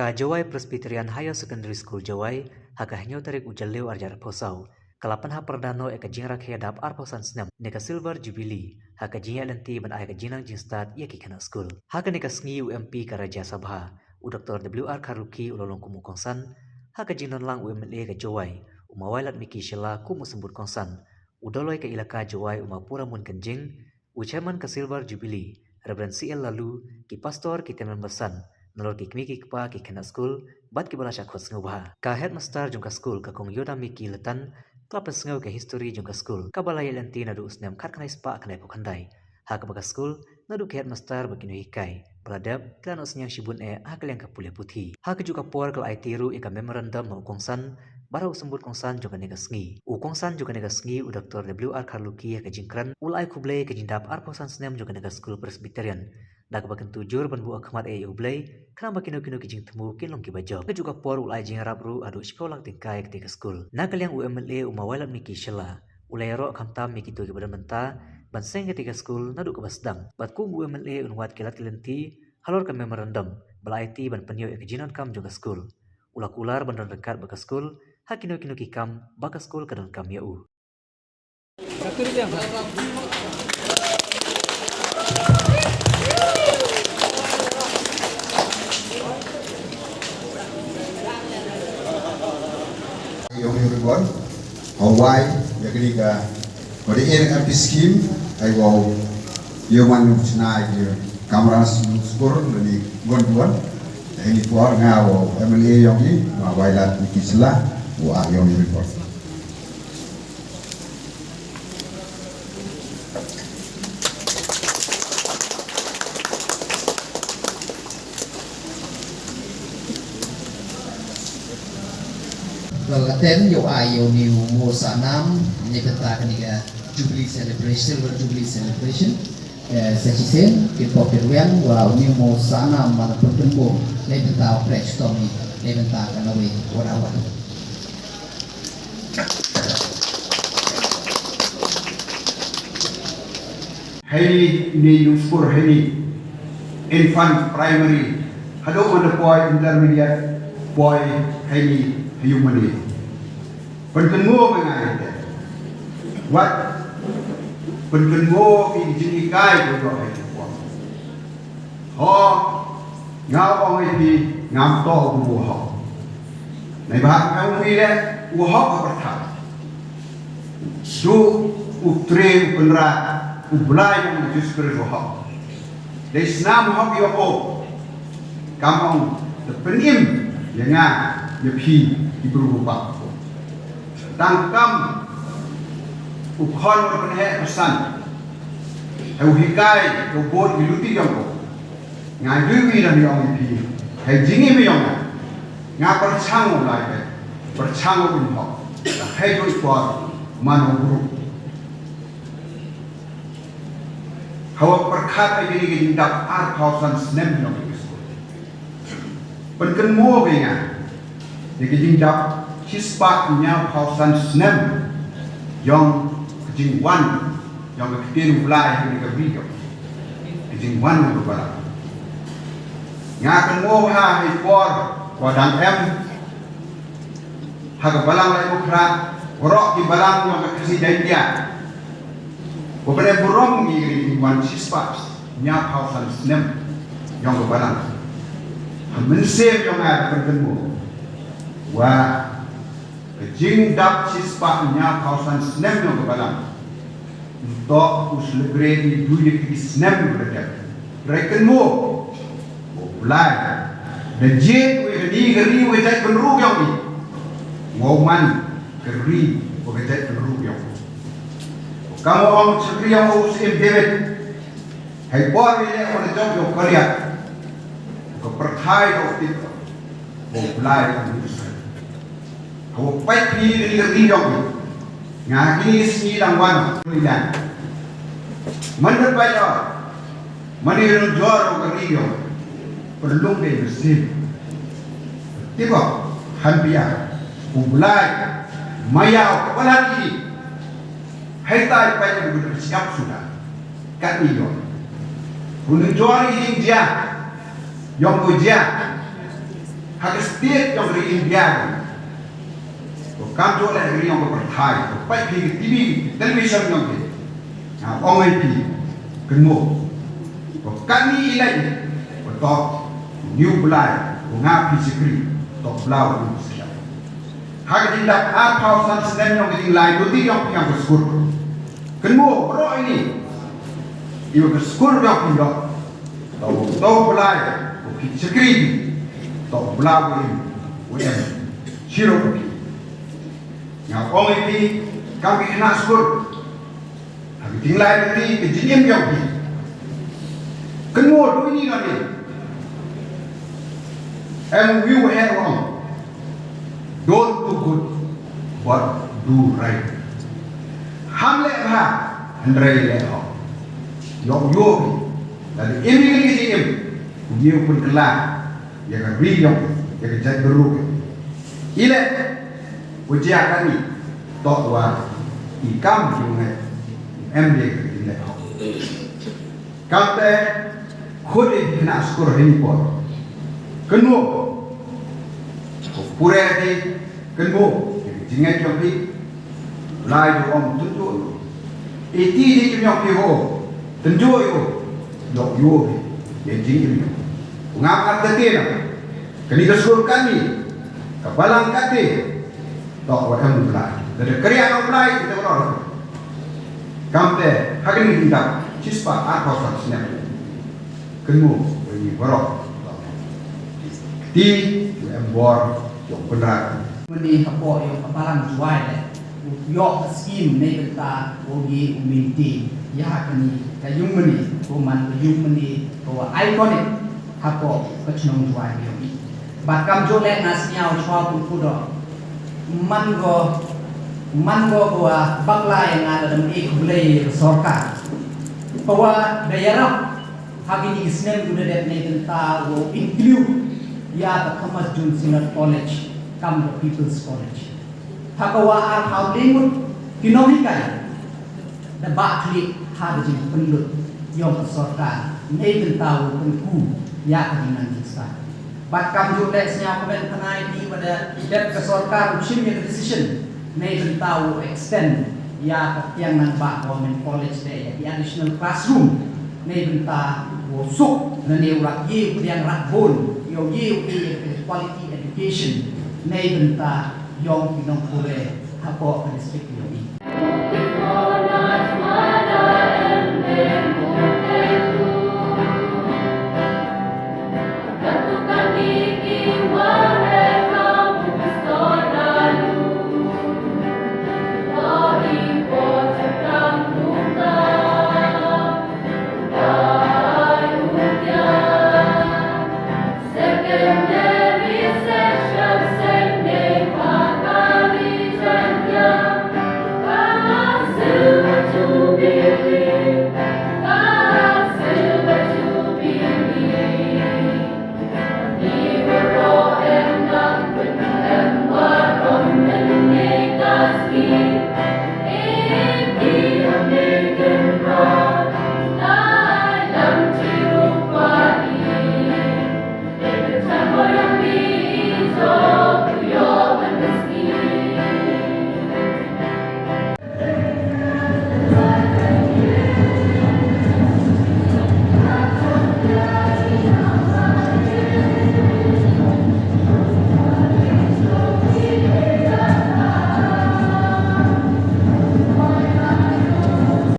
Ka Jawai Presbyterian Higher Secondary School Jawai, haka hanyo tarik ujaleu arjar posau. Kalapan ha perdano eka jingrak hedap arposan snam neka Silver Jubilee, haka jingya lenti ban eka jinang jingstat ia kikana school. Haka neka sngi UMP ka Raja Sabha, u Dr. WR Karuki ulolong kumu kongsan, haka jinon lang UMLA ka Jawai, umawailat miki shela kumu sembut kongsan, udoloi ka ilaka Jawai umapura mun kenjing, u chairman ka Silver Jubilee, Reverend CL Lalu, ki pastor ki teman besan, nolol ki kmiki kpa ki kena school, bat ki bala syakot ngubah. Ka headmaster jungka school ka kong yoda miki letan, klapa sengau ke history jungka school. Ka balai lenti nadu usnam kat kanai spa kanai pokandai. Ha ka baka school, nadu ke headmaster bakinu hikai. Beladab, klan osnyang shibun hakal yang kapule putih. Ha ka juga por kal IT ru ika memorandum mau kongsan, barau sembut kongsan juga nega sngi. U kongsan juga nega sngi u Dr. WR Karluki ka jingkran, ulai kublai ke jindap arposan snem juga nega school Presbyterian. Dak bakan tujur ban bu akhmat ublai, kenapa kino kijing temu kinlong ki bajok. Ke juga por ulai jing rabru adu sekolah tingkai ketika school. Nakal yang UMLA umawailat miki shela, ulai ro kamtam miki tu ki badan menta, ban seng ketika school nadu ke basdang. Bat ku UMLA unwat kilat kilenti, halor ke memorandum, bala IT ban penyo kejinan kam juga school. Ulak ular ban dekat baka school, hakino ki kam baka school kadon kam yau. Yung everyone, Hawaii, ya ketiga, pada ini api skim, ayo human senai kameras skor dari gonduan, ini puar ngawo MLA yang ini, ngawailat mikislah, wah yang report. Laten yo ayo new mo sanam ni benta kaniga Jubilee celebration Silver Jubilee celebration sesisen ke pokerian wa new mo sanam mana pentembo ni benta fresh tomi ni benta kanawi warawa Hei ni uspur hei infant primary, hado mana boy intermediate boy hei human. Penkengo mengai what penkengo ini kai ko hai ko ho ngao ong ai ngam to bu ho nei ba ngau mi le u ho ka patha su utre penra u blai yang diskre ho dei snam ho yo ho kamong de penim yang ya pi di berupa tangkam ukhon berpenhe pesan au hikai ko bot diluti jong ko ngai dui dan yong pi hai jingi me yong nga perchang lai ke perchang un ho hai doi por mano guru hawa perkhat ai jadi gindak ar khausan snem yong ko penken mo be nga di jindak hispa nya khausan snem yang kejingwan yang ketiru mulai yang dikabri kejingwan itu barang ngakan mo ha hipor wadang em ha balang lai ukra orok di balang yang presiden dia boleh burung ngiri wan hispa nya khausan snem yang balang mensem yang ada bertemu wah kejing dak hispa nya khausan snem yang balang untuk uslebre di dunia di snem berada reken mo mulai dan jet we geri we jai penru yang ni ngoman geri we jai penru yang kamu orang sekri yang usim David hai por we le on job yo karya ko perthai ko tip mulai kan kau pergi dari riong, ngaki sini langwan lilan, mana bayar, mana jual orang riong, perlu deh bersih, tiba hanbiar, mulai maya kepala ini, hai tay bayar begitu siap sudah, kat riong, punun jual ini dia, yang puja, hak state yang dari India kam jo le ri yang berthai pai pi TV television yang ke ongai pi keno kami ilai tok new blai nga pi sikri tok blau ni sia hak tindak apa san senem yang ke lai do ti yang berskut keno ro ini ibu berskut yang pi tok blai pi sikri tok blau ni wean siro pi yang orang ini kami kena skor, kami tinggal di kejadian yang ini. Kenapa tu ini nanti? We have wrong. Don't do good, but do right. Ham leha, Andre leha. Yang yogi, dari ini kejadian, dia pun kelar, dia kerja yang kerja beruk. Ile ujian kami tok wa ikam jungai MD ketilai kate khode dina skor report kenu pure di kenu jingai jopi lai do om tunju iti di jopi ho tunju yo yo ye jingi ngap katina kini skor kami kapalang kate tok wa em mulai dari kerja mulai kita beror kampe hagin tindak cispa apa fasnya kenu ini beror di em bor yang benar meni hapo yang kapalan juai le yok skim ne benta ogi uminti ya kani kayung meni roman kayung meni to iconic hapo kachnong juai yo bakam jole nasnya chwa pudo mango bahwa bangla yang ada dalam ekubulai sorka bahwa daerah hari ini Islam sudah dapat tentang include ya Thomas Jun Senior College come the People's College hakawa ar haulimut kinomikan da bakli hada jin pendut yang sorka ne tentang penku ya kadinan kita Bakam juga senyap komen kenai di pada tidak kesorkan usimnya decision may tahu extend ya yang nampak women college day di additional classroom may benta wosuk na ne urak ye yang rakbon yo ye quality education may benta yong pinong pure hapo district yo